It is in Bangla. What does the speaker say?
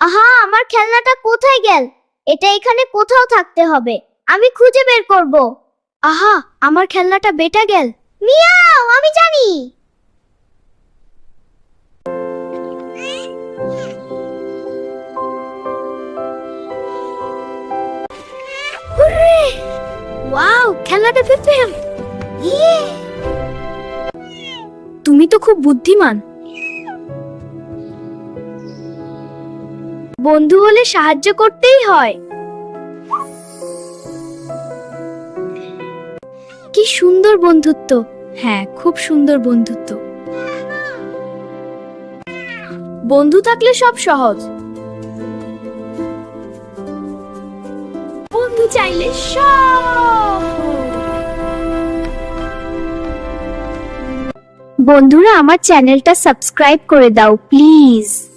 আহা, আমার খেলনাটা কোথায় গেল? এটা এখানে কোথাও থাকতে হবে। আমি খুঁজে বের করব। আহা, আমার খেলনাটা বেটা গেল। মিয়াও, আমি জানি। হুররে! ওয়াও, খেলনাটা পেলাম। ইয়ে! তুমি তো খুব বুদ্ধিমান। বন্ধু হলে সাহায্য করতেই হয়। কি সুন্দর বন্ধুত্ব। হ্যাঁ, খুব সুন্দর বন্ধুত্ব। বন্ধু থাকলে সব সহজ। বন্ধু চাইলে সব। বন্ধুরা, আমার চ্যানেলটা সাবস্ক্রাইব করে দাও প্লিজ।